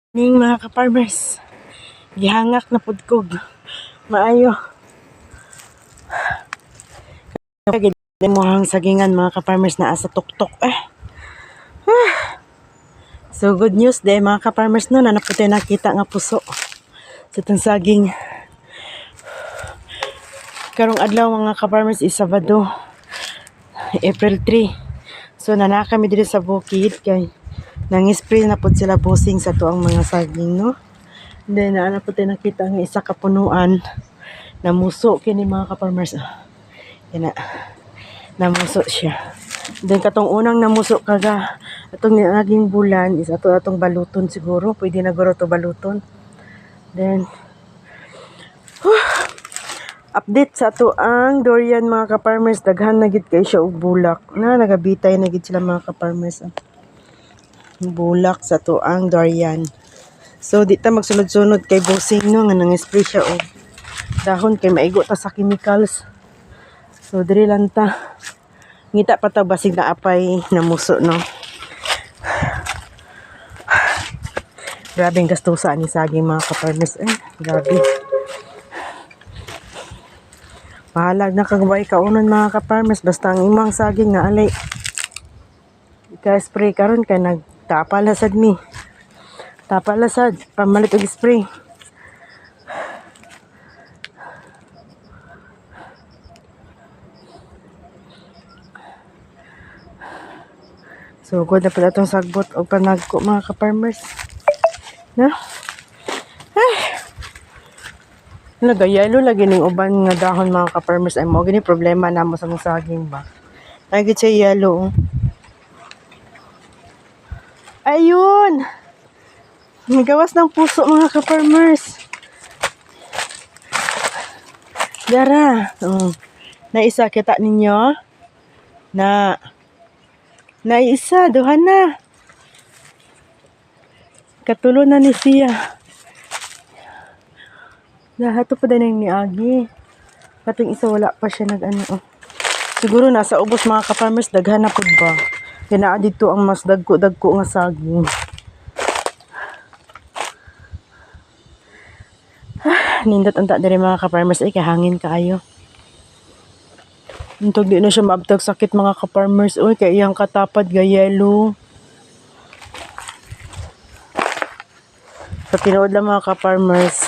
Ning mga ka-farmers, gihangak na pudkog. Maayo. Kaya mo hang sagingan mga ka-farmers na asa tuktok So good news day mga ka-farmers no, na naputi nakita nga puso sa itong saging. Karong adlaw mga ka-farmers is Sabado, April 3. So nana kami dito sa bukid kay nang-spray na pud sila busing sa tuang mga saging no. Then na po tayo nakita ng isa kapunuan na muso kini mga ka-farmers. Yan na. Namuso siya. Then katong unang namuso kaga atong naging bulan is atong baluton siguro. Pwede na guro to baluton. Then update sa ato ang durian mga ka-farmers. Daghan na gid kay siya og bulak. Na nagabitay na gid sila mga ka-farmers. Bulak sa ato ang durian. So di ta magsunod-sunod kay bossing no nga nang-spray siya og dahon kay maigo ta sa chemicals. So diri lang ta. Ngita pa ta basig na apay namuso no. Grabe ang gastusa ni saging mga ka-farmers grabe. Pahalag na kagway kaunon mga ka-farmers basta ang imong saging nga alay. Ika-spray karon kay nagtapal na sad mi. Tapal na sad, pamalit og spray. So, good na pala itong sagbot o panagko mga ka-farmers. Na? Ay! Nagayalo lagi ng uban nga dahon mga ka-farmers. Ay mo, gini problema na mo sa mga saging ba? Nagit siya yellow. Ayun! Nagawas ng puso mga ka-farmers. Dara. Naisa kita ninyo. Naisa. Duha na. Katulo na ni siya. Lahat pa din yung niagi. Kating isa wala pa siya nag-ano. Siguro nasa ubos mga ka-farmers. Daghan na po ba? Kaya dito ang mas dagko-dagko nga saging. Nindot ang diri mga ka-farmers ay kahangin kaayo. Untog di na siya maabtag sakit mga ka-farmers. Uy, kaya iyang katapad ga yellow. Sa tinuod lang mga ka-farmers,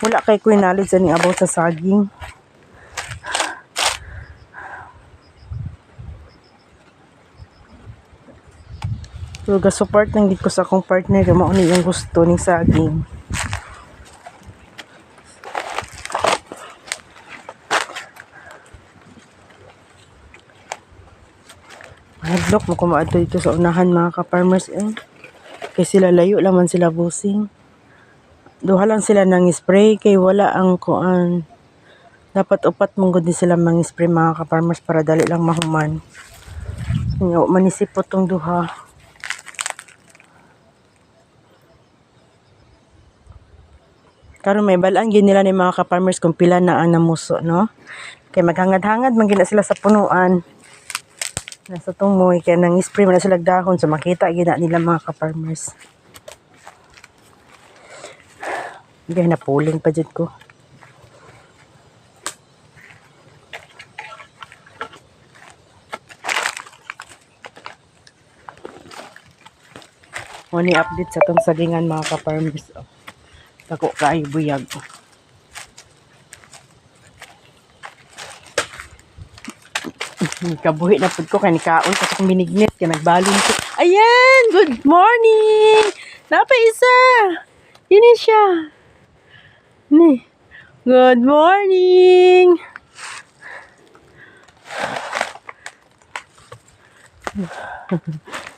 wala kay ko knowledge ani about sa saging. So, ga-support lang dito sa akong partner kaya mauni yung gusto ng saging. Hadlock mo kumaadto dito sa unahan mga ka-farmers kay sila layo laman sila busing. Duha lang sila nang spray kay wala ang kuan. Dapat upat mong gud sila mang spray mga ka-farmers para dali lang mahuman. Nga manisipot tong duha. Karon may balaan gid nila ni mga ka-farmers kung pila na ang namuso no. Kay maghangad-hangad man gina sila sa punuan. Nasa tumoy kaya nang spray man na sila dahon so makita gina nila mga ka-farmers. Hindi na puling pa dyan ko. Muni update sa itong sagingan mga ka-farmers. Tako kaay buyag. Kabuhi na pud ko kay nikaon sa akong binignit kay nagbalon ko. Ayan, good morning. Napa isa. Yun siya. Ni. Good morning.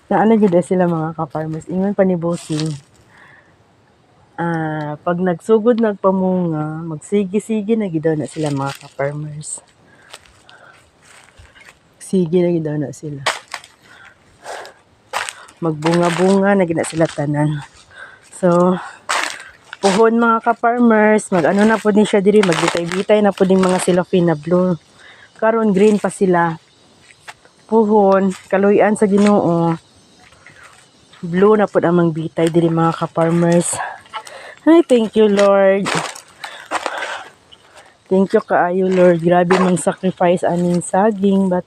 Naano gid sila mga ka-farmers. Ingon pa ni bossing. Pag nagsugod nagpamunga, magsigi-sige na gid na sila mga ka-farmers. Sige na gid na sila. Magbunga-bunga na gid sila tanan. So, puhon mga ka-farmers, mag-ano na pud ni siya diri, magbitay-bitay na pud ning mga cellophane na blue. Karon green pa sila. Puhon, kaluyan sa Ginoo. Blue na po amang bitay diri mga ka-farmers. Ay, thank you Lord. Thank you kaayo Lord. Grabe mang sacrifice aning saging but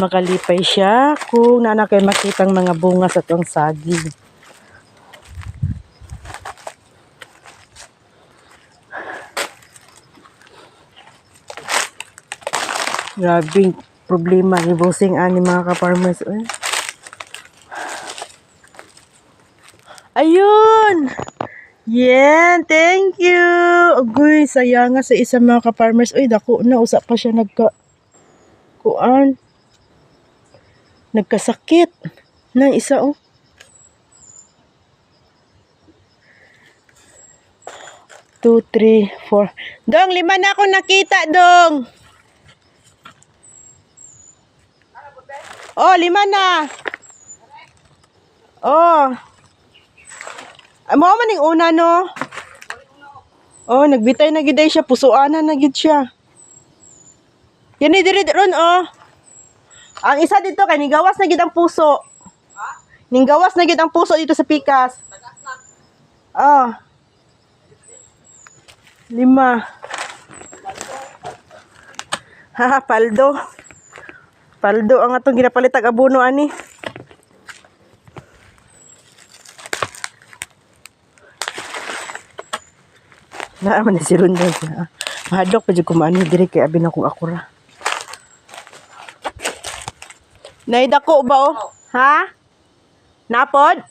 makalipay siya kung nana kay makitang mga bunga sa tong saging. Grabing problema ni bossing ani mga ka-farmers. Ayun! Yan, thank you! Agoy, sayang nga sa isa mga ka-farmers. Uy, dako na, usap pa siya nagkasakit. Nang isa, oh. Two, three, four. Dong, 5 na ako nakita, Dong! Oh, 5 na! Oh! Amo man yung una, no? Oh, nagbitay na giday siya. Pusuanan na gid siya. Yan ni diri ron, oh. Ang isa dito kay nigawas na gid ang puso. Ha? Nigawas na gid ang puso dito sa pikas. Oh. 5. Haha, paldo. Paldo ang atong ginapalitag abono ani. Naaman na si Ronda siya. Mahadlok pa dyan kumaano diri kay abin akong akura. Naidako ba oh? Ha? Napod?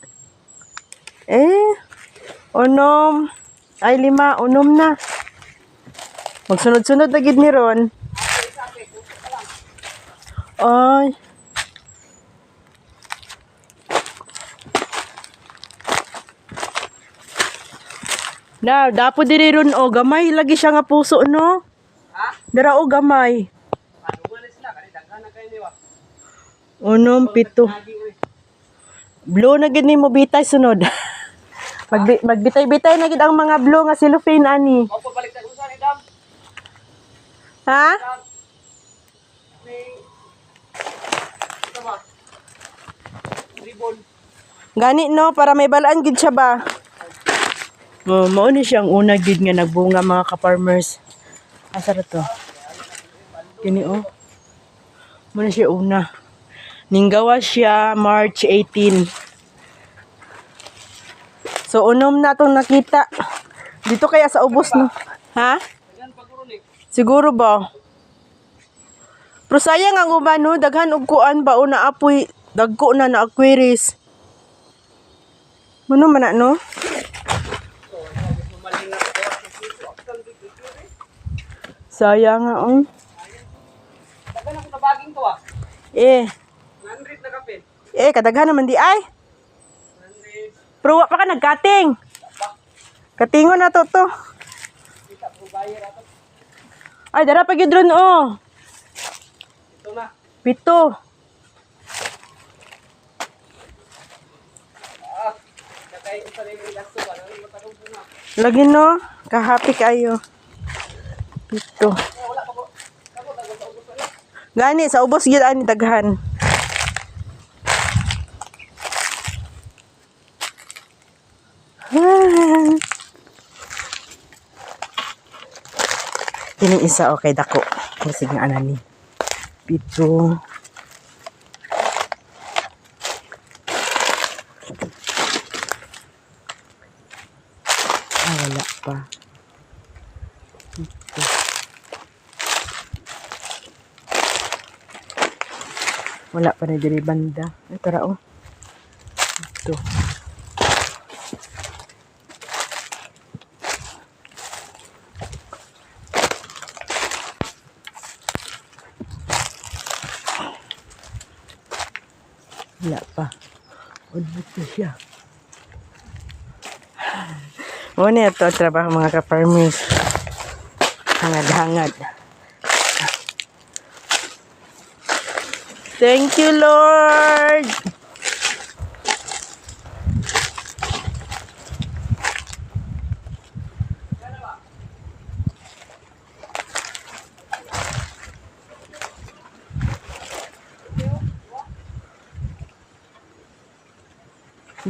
Unom. Ay 5, unom na. Magsunod-sunod na gid ni Ron. Ay. Na, dapo diri ron o gamay lagi siya nga puso no. Ha? Dara o gamay. Unom 7. Blue na gid nimo bitay sunod. Magbitay-bitay na gid ang mga blue nga cellophane ani. Ha? Gani no para may balaan gid siya ba. Mao ni siyang una gid nga nagbunga mga ka-farmers. Asa ra to? Kini oh. Mo na siya una. Ninggawa siya March 18. So unom na tong nakita. Dito kaya sa ubos no. Ha? Siguro ba? Pero sayang ang uban no, daghan og kuan ba o naapoy dagko na aquarius. Ano man na no? Sayang nga, oh. Daghan ako nabaging to, ah. 100 na kapin. Kadaghan naman di, ay. 100. Pero wa pa ka nagkating. Katingon na to. Ay, dara pa yun ron, oh. 7 na. 7. Lagi, no? Kahapi kayo. 7. Gani sa ubos gyud ani daghan. Kini isa okay dako. Kasi nga anani. 7. Wala pa. Wala pa na diri banda. Ay, tara oh. Ito. Wala pa. Udbot na siya. Muna ito trabaho mga ka-farmers. Hangad-hangad. Thank you, Lord.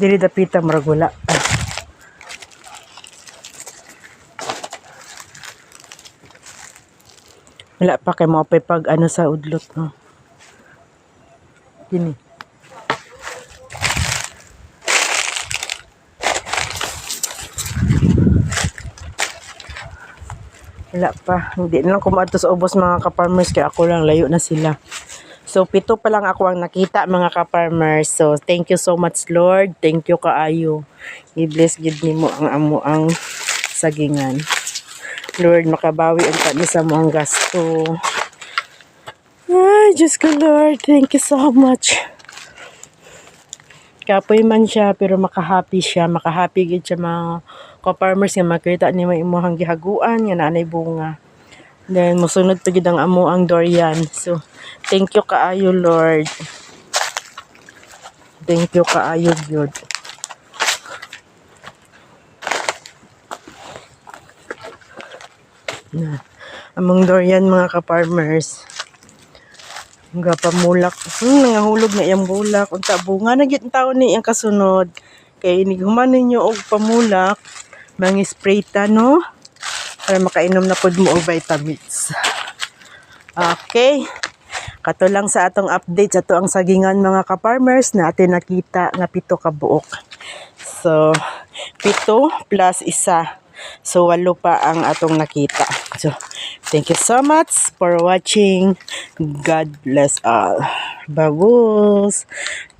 Dili dapita maragula. Wala pa kay mo pag ano sa udlot. Oh. Kini. Wala pa. Hindi na lang kumadto sa ubos mga ka-farmers kaya ako lang layo na sila. So, 7 pa lang ako ang nakita mga ka-farmers. So, thank you so much Lord. Thank you kaayo. I-bless gid nimo ang amo ang sagingan. Lord, makabawi ang kami sa mo ang gasto. Ay, Diyos ko Lord. Thank you so much. Kapoy man siya pero makahappy siya. Makahappy gid siya mga ka-farmers nga makita ni mo imong gihaguan nga nanay bunga. Then, musunod pa gid ang amo ang durian. So, thank you kaayo, Lord. Thank you kaayo, Lord. Na, among durian, mga ka-farmers. Nga pamulak. Nangahulog na iyang bulak. Unta bunga na gyud taon ni ang kasunod. Kay inighuman ninyo og pamulak, mang-spray ta, no? Para makainom na pod mo og vitamins. Okay. Kato lang sa atong update sa ang sagingan mga ka-farmers na atin nakita nga 7 ka buok. So, 7 plus 1. So, 8 pa ang atong nakita. So, thank you so much for watching. God bless all. Babus!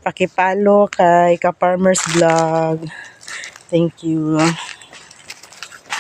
Pakipalo kay Ka-Farmers Vlog. Thank you.